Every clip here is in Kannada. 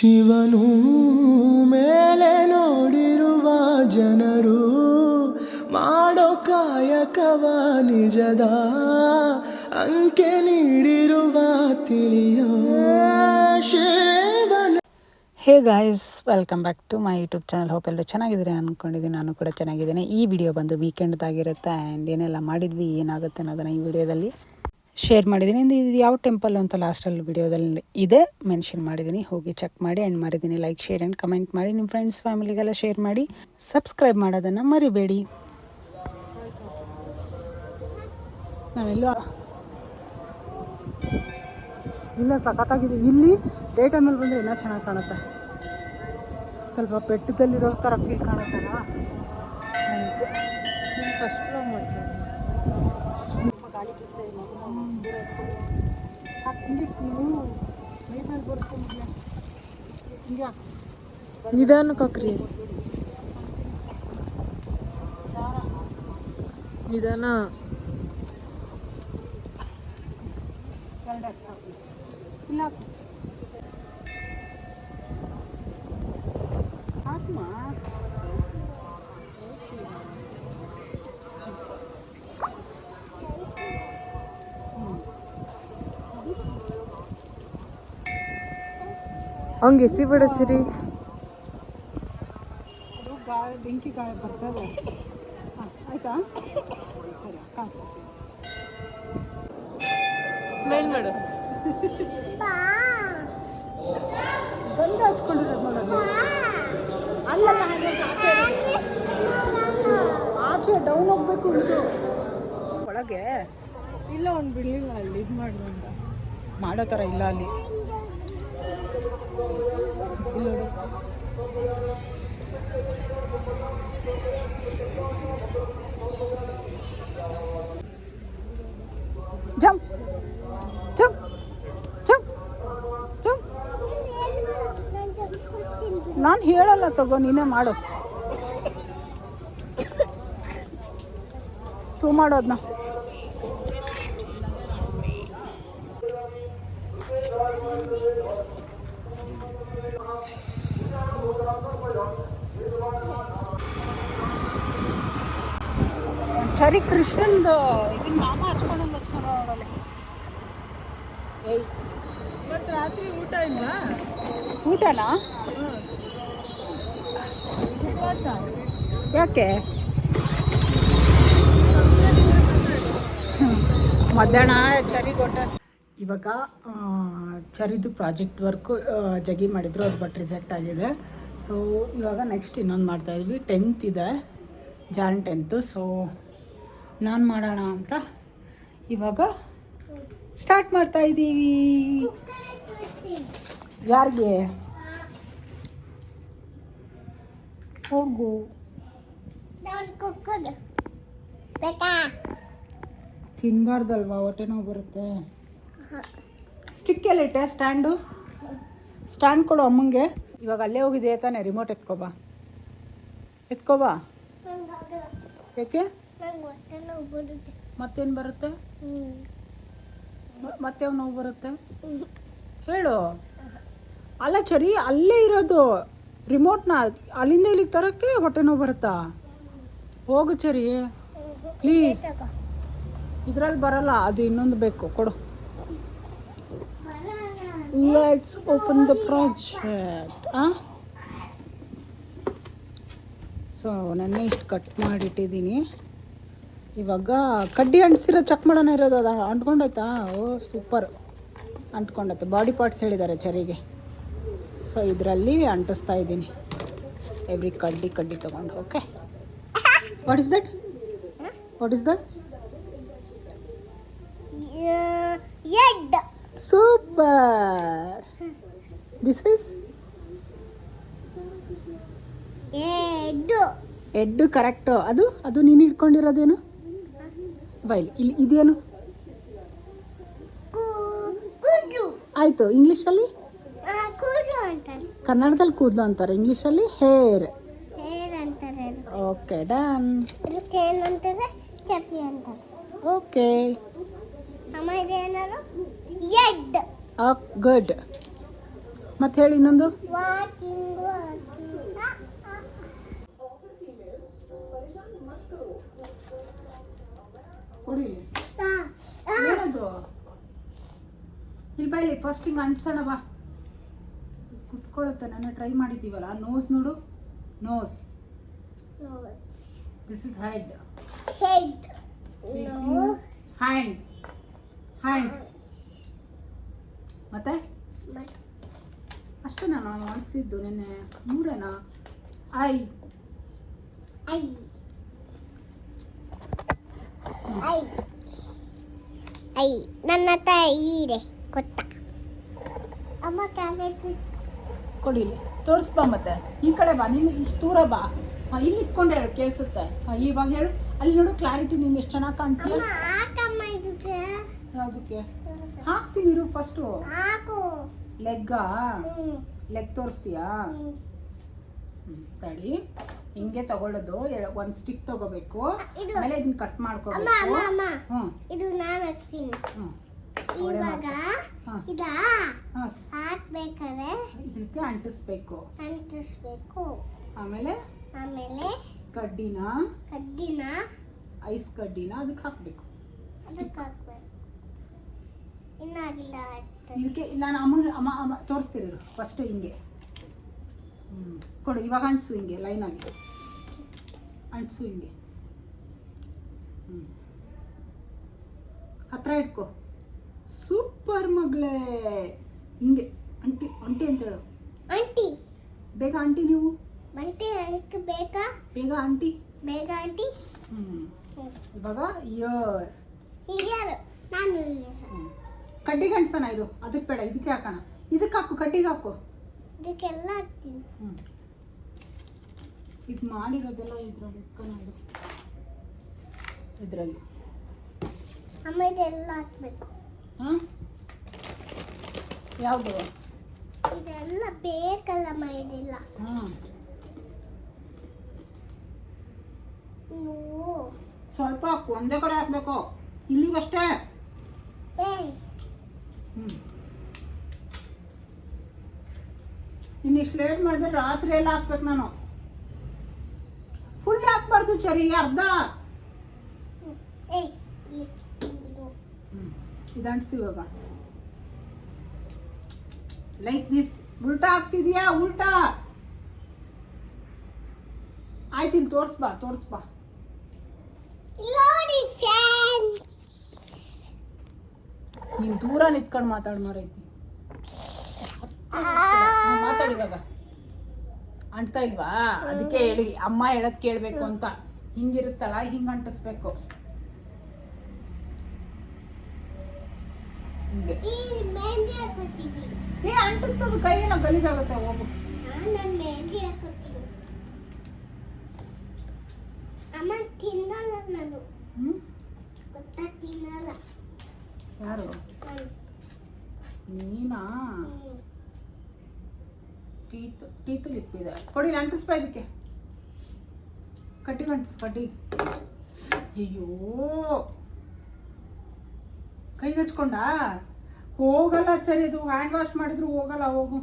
ಶಿವನು ಮೇಲೆ ನೋಡಿರುವ ಜನರು ಮಾಡೋ ಕಾಯಕವ ನಿಜದ ಅಂಕೆ ನೀಡಿರುವ ತಿಳಿಯೋ ಶಿವನ. Hey guys, welcome back to my YouTube channel. Hope ಎಲ್ಲರೂ ಚೆನ್ನಾಗಿದ್ದೀರಿ ಅಂದ್ಕೊಂಡಿದ್ದೀನಿ. ನಾನು ಕೂಡ ಚೆನ್ನಾಗಿದ್ದೇನೆ. ಈ ವಿಡಿಯೋ ಬಂದು ವೀಕೆಂಡ್ದಾಗಿರುತ್ತೆ ಆ್ಯಂಡ್ ಏನೆಲ್ಲ ಮಾಡಿದ್ವಿ, ಏನಾಗುತ್ತೆ ಅನ್ನೋದನ್ನು ಈ ವಿಡಿಯೋದಲ್ಲಿ ಶೇರ್ ಮಾಡಿದ್ದೀನಿ. ಇದು ಯಾವ ಟೆಂಪಲ್ ಅಂತ ಲಾಸ್ಟಲ್ಲಿ ವಿಡಿಯೋದಲ್ಲಿ ಇದೆ ಮೆನ್ಷನ್ ಮಾಡಿದ್ದೀನಿ, ಹೋಗಿ ಚೆಕ್ ಮಾಡಿ. ಆ್ಯಂಡ್ ಮರಿದ್ದೀನಿ ಲೈಕ್, ಶೇರ್ ಆ್ಯಂಡ್ ಕಮೆಂಟ್ ಮಾಡಿ. ನಿಮ್ಮ ಫ್ರೆಂಡ್ಸ್ ಫ್ಯಾಮಿಲಿಗೆಲ್ಲ ಶೇರ್ ಮಾಡಿ. ಸಬ್ಸ್ಕ್ರೈಬ್ ಮಾಡೋದನ್ನು ಮರಿಬೇಡಿ. ನಾವೆಲ್ಲ ಇಲ್ಲ ಸಖತ್ತಾಗಿದೆ. ಇಲ್ಲಿ ಡೇ ಟೈಮಲ್ಲಿ ಬಂದರೆ ಇನ್ನೂ ಚೆನ್ನಾಗಿ ಕಾಣುತ್ತೆ. ಸ್ವಲ್ಪ ಬೆಟ್ಟದಲ್ಲಿರೋ ಥರ ಫೀಲ್ ಕಾಣುತ್ತಲ್ಲ, ಅದಕ್ಕೆ ಫಸ್ಟ್ ಫ್ಲೋ ಮಾಡ್ತೀನಿ. ಗಾಡಿ ನಿಧಾನಕ್ಕೆ ಹಾಕ್ರಿ, ನಿಧಾನ. ಹಂಗೆ ಎಸಿ ಬಿಡ ಸಿರಿ, ಬೆಂಕಿ ಗಾಯ ಬರ್ತದೆ. ಆಯ್ತಾ, ಸರಿ ಸ್ಮೆಲ್ ಮಾಡು. ಗಂಧ ಹಚ್ಕೊಂಡಿರೋದು ನೋಡೋದು. ಅಲ್ಲಲ್ಲ, ಆಚೆ ಡೌನ್ ಹೋಗ್ಬೇಕು. ಇದು ಒಳಗೆ ಇಲ್ಲ, ಒಂದು ಬಿಲ್ಡಿಂಗ್ ಅಲ್ಲಿ ಇದು ಮಾಡುವಂತ ಮಾಡೋ ಥರ ಇಲ್ಲ ಅಲ್ಲಿ. ಇಲ್ಲ ಜಂಪ್ ಜಂಪ್ ಜಂಪ್ ಜಂಪ್. ನಾನು ಹೇಳಲ್ಲ, ತಗೋ ನೀನೇ ಮಾಡು. ತೂ ಮಾಡೋದನ್ನ. ಸರಿ, ಕೃಷ್ಣಂದು ಇದನ್ನ ಮಾಮ ಹಚ್ಕೊಂಡಂಗೆ ಹಚ್ಕೊಂಡು ಹೋಗಲ್ಲ. ಏಯ್, ಇವತ್ತು ರಾತ್ರಿ ಊಟ ಇಲ್ಲ. ಊಟನಾ? ಯಾಕೆ? ಮಧ್ಯಾಹ್ನ ಚರಿಗೊಟ್ಟ. ಇವಾಗ ಚರಿದು ಪ್ರಾಜೆಕ್ಟ್ ವರ್ಕು ಜಗಿ ಮಾಡಿದ್ರು, ಅದು ಬಟ್ ರಿಜೆಕ್ಟ್ ಆಗಿದೆ. ಸೊ ಇವಾಗ ನೆಕ್ಸ್ಟ್ ಇನ್ನೊಂದು ಮಾಡ್ತಾಯಿದ್ವಿ. 10th ಇದೆ, ಜಾನ್ 10th. ಸೊ ನಾನು ಮಾಡೋಣ ಅಂತ ಇವಾಗ ಸ್ಟಾರ್ಟ್ ಮಾಡ್ತಾ ಇದ್ದೀವಿ. ಯಾರಿಗೆ ಹೋಗು, ತಿನ್ನಬಾರ್ದಲ್ವಾ, ಹೊಟ್ಟೆ ನೋವು ಬರುತ್ತೆ. ಸ್ಟಿಕ್ ಎಲ್ಲ ಇಟ್ಟೆ, ಸ್ಟ್ಯಾಂಡ್ ಕೊಡು ಅಮ್ಮಂಗೆ. ಇವಾಗ ಅಲ್ಲೇ ಹೋಗಿದೆ ತಾನೆ, ರಿಮೋಟ್ ಎತ್ಕೋಬಾ. ಯಾಕೆ? ಮತ್ತೇನು ಬರುತ್ತೆ? ಮತ್ತೆ ನೋವು ಬರುತ್ತೆ ಹೇಳು. ಅಲ್ಲ ಚರಿ, ಅಲ್ಲೇ ಇರೋದು ರಿಮೋಟ್ನ, ಅಲ್ಲಿಂದ ಇಲ್ಲಿಗೆ ತರಕ್ಕೆ ಹೊಟ್ಟೆ ನೋವು ಬರುತ್ತಾ? ಹೋಗು ಚರಿ ಪ್ಲೀಸ್. ಇದ್ರಲ್ಲಿ ಬರಲ್ಲ, ಅದು ಇನ್ನೊಂದು ಬೇಕು, ಕೊಡು. Let's open the project. So ನೆನ್ನೆ ಇಷ್ಟು ಕಟ್ ಮಾಡಿಟ್ಟಿದ್ದೀನಿ. ಇವಾಗ ಕಡ್ಡಿ ಅಂಟಿಸಿರೋ ಚೆಕ್ ಮಾಡೋಣ ಇರೋದು. ಅದು ಅಂಟ್ಕೊಂಡಾಯ್ತಾ? ಓ ಸೂಪರ್, ಅಂಟ್ಕೊಂಡೈತೆ. ಬಾಡಿ ಪಾರ್ಟ್ಸ್ ಹೇಳಿದ್ದಾರೆ ಚರಿಗೆ. ಸೊ ಇದರಲ್ಲಿ ಅಂಟಿಸ್ತಾ ಇದ್ದೀನಿ. ಎವ್ರಿ ಕಡ್ಡಿ ತೊಗೊಂಡು. Okay, what is that? Super. This is head. Correct. ಅದು ನೀನು ಇಟ್ಕೊಂಡಿರೋದೇನು? ಬೈಲಿ. ಇಲ್ಲಿ ಇದೇನು? ಆಯಿತು. ಇಂಗ್ಲೀಷಲ್ಲಿ? ಕನ್ನಡದಲ್ಲಿ ಕೂದಲು ಅಂತಾರೆ, ಇಂಗ್ಲೀಷಲ್ಲಿ hair. Okay, done. Okay, good. ಮತ್ತೆ ಹೇಳಿ ಇನ್ನೊಂದು. ಕೊಡಿ ಏನದು ಇಲ್ಲಿ ಬಾ, ಇಲ್ಲಿ ಫಸ್ಟ್ ಹಿಂಗೆ ಅಂಟ್ಸೋಣ ಬಾ. ಕುತ್ಕೊಳ್ಳುತ್ತೆ. ನಾನು ಟ್ರೈ ಮಾಡಿದ್ದೀವಲ್ಲ. ನೋಸ್ ನೋಡು, nose. This is head. Hands, hands. ಮತ್ತೆ ಅಷ್ಟೇ ನಾನು ಅನಿಸಿದ್ದು ನಿನ್ನೆ. ಮೂರೇನಾ? ಐ ನನ್ನ ತಾಯಿ ಇದೆ ಕೊಟ್ಟ ಅಮ್ಮ ಕೊಡಿ. ಇಲ್ಲಿ ತೋರಿಸ್ಬಾ. ಮತ್ತೆ ಈ ಕಡೆ ಬಾ. ನೀನು ಇಷ್ಟು ದೂರ ಬಾ. ಇಲ್ಲಿ ಇಟ್ಕೊಂಡು ಹೇಳು, ಕೇಳಿಸುತ್ತೆ. ಇವಾಗ ಹೇಳು. ಅಲ್ಲಿ ನೋಡು ಕ್ಲಾರಿಟಿ. ನೀನು ಎಷ್ಟು ಚೆನ್ನಾಗಿ ಕಾಣ್ತೀಯ. ಯಾವುದಕ್ಕೆ ಹಾಕ್ತೀನಿ ಇರು. ಫಸ್ಟು ಲೆಗ್ಗಾ? ಲೆಗ್ ತೋರಿಸ್ತೀಯಾ? ತಡಿ. ಹಿಂಗೆ ತಗೊಳ್ಳೋದು. ಒಂದು ಸ್ಟಿಕ್ ತಗೋಬೇಕು. ಆಮೇಲೆ ಇದನ್ನ ಕಟ್ ಮಾಡ್ಕೋಬೇಕು. ಇದು ನಾನು ಹಾಕ್ತೀನಿ. ಇವಾಗ ಹಾಕ್ಬೇಕಾದ್ರೆ ಇದಕ್ಕೆ ಅಂಟಿಸ್ಬೇಕು. ಆಮೇಲೆ ಕಡ್ಡಿನ ಐಸ್ ಕಡ್ಡಿನ ಅದಕ್ಕೆ ಹಾಕ್ಬೇಕು. ಇನ್ನಾಗಿಲ್ಲ. ಇದಕ್ಕೆ ನಾನು ಅಮ್ಮ ತೋರಿಸ್ತೀರಿ ಫಸ್ಟ್. ಹಿಂಗೆ ಕೊಡು. ಇವಾಗ ಅಂಟಿಸು. ಹಿಂಗೆ ಲೈನಾಗಿ ಅಂಟಿಸು. ಹಿಂಗೆ ಹತ್ರ ಇಟ್ಕೋ. ಸೂಪರ್ ಮಗಳೇ. ಹಿಂಗೆ ಅಂಟಿ ಅಂಟಿ ಅಂತ ಹೇಳು. ಆಂಟಿ ಬೇಗ ಆಂಟಿ. ನೀವು ಬೇಕಾ? ಬೇಗ ಆಂಟಿ. ಬೇಗ ಆಂಟಿ. ಇವಾಗ ಇಯರ್. ನಾನು ಕಡ್ಡಿಗೆ ಅಂಟ್ಸೋಣ. ಇದು ಅದಕ್ಕೆ ಬೇಡ, ಇದಕ್ಕೆ ಹಾಕೋಣ. ಇದಕ್ಕೆ ಹಾಕು, ಕಡ್ಡಿಗೆ ಹಾಕು. ಇದಕ್ಕೆಲ್ಲ ಹಾಕ್ತೀನಿ. ಇದು ಮಾಡಿರೋದೆಲ್ಲ ಇದ್ರಲ್ಲಿ ಇಟ್ಕೊಂಡು ಇದರಲ್ಲಿ. ಅಮ್ಮ ಇದೆಲ್ಲ ಹಾಕ್ಬೇಕು. ಹಾಂ ಯಾವುದು? ಇದೆಲ್ಲ ಬೇಕಲ್ಲಮ್ಮ. ಇದೆಲ್ಲ ಹಾಂ ನೀವು ಸ್ವಲ್ಪ ಹಾಕು. ಒಂದೇ ಕಡೆ ಹಾಕ್ಬೇಕು. ಇಲ್ಲಿಗಷ್ಟೇ. ಇನ್ನು ಇಷ್ಟು ಲೇಟ್ ಮಾಡಿದ್ರೆ ರಾತ್ರಿ ಎಲ್ಲ ಹಾಕ್ಬೇಕು ನಾನು. ಫುಲ್ ಹಾಕ್ಬಾರ್ದು ಚರಿ, ಅರ್ಧ. ಇದು ಅಂಟಿಸಿ ಇವಾಗ. Like this. ಉಲ್ಟಾ ಹಾಕ್ತಿದ್ಯಾ? ಉಲ್ಟಾ ಆಯ್ತು. ಇಲ್ಲಿ ತೋರಿಸ್ಬಾ, ತೋರಿಸ್ಬಾ. ನೀನು ದೂರ ನಿಂತ್ಕೊಂಡು ಮಾತಾಡ್ ಮಾರೈತಿ. ಮಾತಾಡಿವಾಗ ಅಂಟ್ತಾ ಇಲ್ವಾ? ಅದಕ್ಕೆ ಹೇಳಿ, ಅಮ್ಮ ಹೇಳೋದು ಕೇಳಬೇಕು ಅಂತ. ಹಿಂಗಿರುತ್ತಲ್ಲ, ಹಿಂಗೆ ಅಂಟಿಸ್ಬೇಕು. ಹಿಂಗೆ ಅಂಟಿಸ್ತದು. ಕೈಯೆಲ್ಲ ಗಲೀಜಾಗುತ್ತೆ. ಹೋಗು. ಅಮ್ಮ ತಿನ್ನಲ್ಲ ನಾನು. ತಿನ್ನಲ್ಲ. ಯಾರು? ನೀನಾ? ಟೀತ್ ಲಿಪ್ಪಿದೆ. ಕೊಡಿ, ಅಂಟಿಸ್ಬಾ. ಇದಕ್ಕೆ ಕಟ್ಟಿಗೆ ಅಂಟಿಸ್. ಕಟ್ಟಿ. ಅಯ್ಯೋ, ಕೈಗೆ ಹಚ್ಕೊಂಡ ಹೋಗಲ್ಲ. ಸರಿ, ಇದು ಹ್ಯಾಂಡ್ ವಾಶ್ ಮಾಡಿದ್ರು ಹೋಗಲ್ಲ. ಹೋಗು.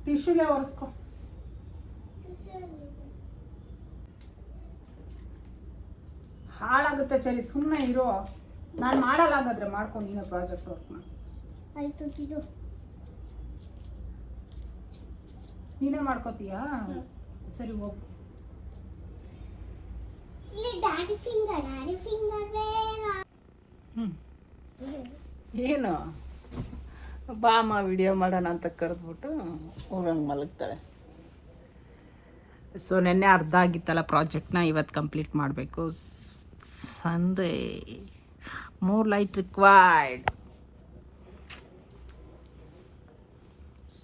ಟಿಶ್ಯೂಲೇ ಒರೆಸ್ಕೊ. ಹಾಳಾಗುತ್ತೆ ಚರಿ, ಸುಮ್ಮನೆ ಇರೋ. ನಾನು ಮಾಡಲ್ಲ. ಹಾಗಾದ್ರೆ ಮಾಡ್ಕೊಂಡು ನೀನು ಪ್ರಾಜೆಕ್ಟ್ ವರ್ಕ್ ಮಾಡಿ. ಆಯ್ತು. ಇದು ನೀನೇ ಮಾಡ್ಕೋತೀಯಾ? ಸರಿ, ಹೋಗು. ಏನು ಬಾಮ ವಿಡಿಯೋ ಮಾಡೋಣ ಅಂತ ಕರೆದ್ಬಿಟ್ಟು ಹೋಗಂಗೆ ಮಲಗ್ತಾಳೆ. ಸೊ ನೆನ್ನೆ ಅರ್ಧ ಆಗಿತ್ತಲ್ಲ ಪ್ರಾಜೆಕ್ಟ್ನ, ಇವತ್ತು ಕಂಪ್ಲೀಟ್ ಮಾಡಬೇಕು. Sunday more light required.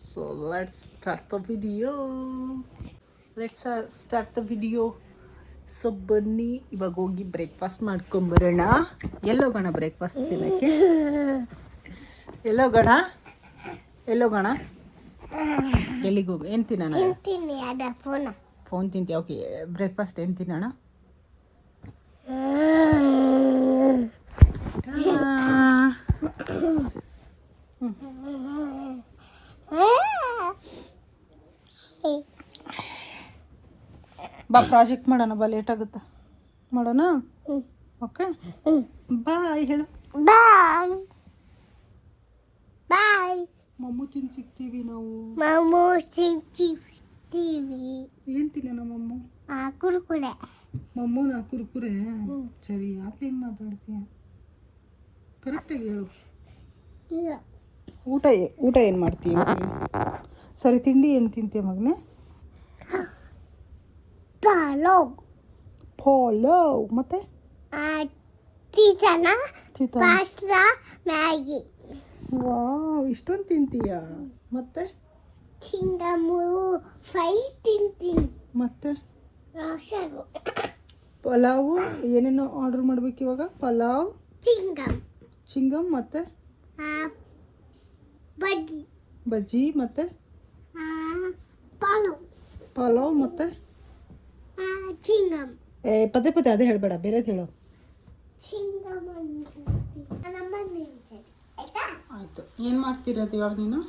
So let's start the video. So ಬನ್ನಿ, ಇವಾಗ ಹೋಗಿ ಬ್ರೇಕ್ಫಾಸ್ಟ್ ಮಾಡ್ಕೊಂಬರೋಣ. ಎಲ್ಲೋಗೋಣ ಬ್ರೇಕ್ಫಾಸ್ಟ್ ತಿನ್ನೋಕ್ಕೆ? ಎಲ್ಲೋಗೋಣ? ಎಲ್ಲಿಗೆ ಹೋಗಿ? ಏನು ತಿನ್ನೋಣ? ಫೋನ್ ತಿಂತೀಯ? ಓಕೆ. ಬ್ರೇಕ್ಫಾಸ್ಟ್ ಏನು ತಿನ್ನೋಣ? ಬಾ ಪ್ರಾಜೆಕ್ಟ್ ಮಾಡೋಣ, ಬಾ ಲೇಟ್ ಆಗುತ್ತೆ, ಮಾಡೋಣ. ಓಕೆ, ಬಾಯ್ ಹೇಳು. ಬಾಯ್ ಬಾಯ್. ಮಮ್ಮು ತಿಂದು ಸಿಗ್ತೀವಿ ನಾವು. ಮಾಮು ಸಿಗ್ತೀವಿ. ಏನು ತಿನ್ನೋಣ ಮಮ್ಮು? ಕುರ್ಕುರೆ. ಮಮ್ಮೂನ ಕುರ್ಕುರೆ? ಸರಿ, ಯಾಕೆ ಹಿಂಗೆ ಮಾತಾಡ್ತೀಯ? ಕರೆಕ್ಟಾಗಿ ಹೇಳು. ಇಲ್ಲ. ಊಟ ಏನು ಮಾಡ್ತೀಯ? ಸರಿ, ತಿಂಡಿ ಏನು ತಿಂತೀಯ ಮಗನೇ? ಪಲಾವ್ ಮತ್ತೆ chicken, chicken, pasta, Maggi. Wow, ಇಷ್ಟೊಂದು ತಿಂತೀಯ? ಮತ್ತೆ ಚಿಂಗಮು ಫ್ರೈ ತಿಂತೀನಿ. ಮತ್ತೆ ರಾಸಾಗು ಪಲಾವು ಏನೇನೋ ಆರ್ಡರ್ ಮಾಡ್ಬೇಕು ಇವಾಗ. ಪಲಾವ್, ಚಿಂಗಮ್ ಮತ್ತೆ ಬಜ್ಜಿ ಮತ್ತೆ ಪಲಾವ್ ಮತ್ತೆ ಚಿಂಗಮ್. ಪದೇ ಪದೇ ಅದೇ ಹೇಳಬೇಡ, ಬೇರೆದು ಹೇಳು. ಆಯಿತು. ಏನು ಮಾಡ್ತಿರೋದು ಇವಾಗ ನೀನು?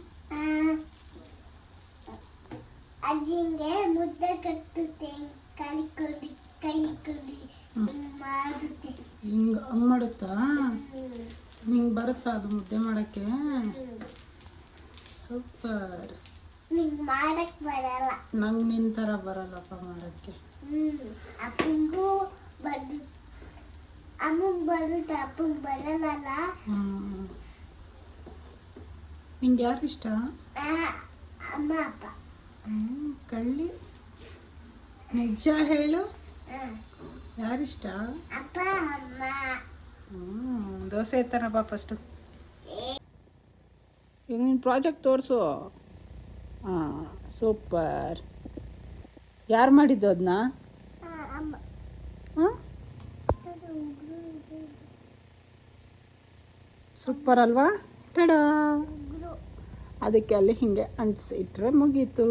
ಅಜ್ಜಿಂಗೆ ಮುದ್ದೆ ಕಟ್ಟುತ್ತೆ, ಕೈ ಮಾಡುತ್ತೆ. ಹಂಗೆ ಮಾಡುತ್ತಾ? ನಿಂಗೆ ಬರುತ್ತಾ ಅದು ಮುದ್ದೆ ಮಾಡೋಕ್ಕೆ? ಸೂಪರ್. ನಿಂಗೆ ಮಾಡಕ್ ಬರಲ್ಲ. ನಂಗೆ ನಿನ್ನ ಥರ ಬರಲ್ಲಪ್ಪ ಮಾಡೋಕ್ಕೆ. ಅಪ್ಪಂಗೂ ಬರುತ್ತೆ, ಅಮ್ಮಂಗೆ ಬರುತ್ತೆ, ಅಪ್ಪಂಗೆ ಬರಲ್ಲ. ನಿಂಗೆ ಯಾರು ಇಷ್ಟ? ಅಮ್ಮ ಅಪ್ಪ. ಕಳ್ಳಿ, ನಿಜ ಹೇಳು, ಯಾರಿಷ್ಟ? ಅಪ್ಪ ಅಮ್ಮ. ದೋಸೆ ಎತ್ತಾನ ಬಾ ಫಸ್ಟು. ಈಗ ನೀನು ಪ್ರಾಜೆಕ್ಟ್ ತೋರಿಸು. ಹಾಂ, ಸೂಪರ್. ಯಾರು ಮಾಡಿದ್ದು ಅದನ್ನ? ಅಮ್ಮ. ಹಾಂ, ಸೂಪರ್ ಅಲ್ವಾ? ಟಡಾ. ಅದಕ್ಕೆ ಅಲ್ಲಿ ಹಿಂಗೆ ಅಂಟಿಸಿ ಇಟ್ಟರೆ ಮುಗೀತು.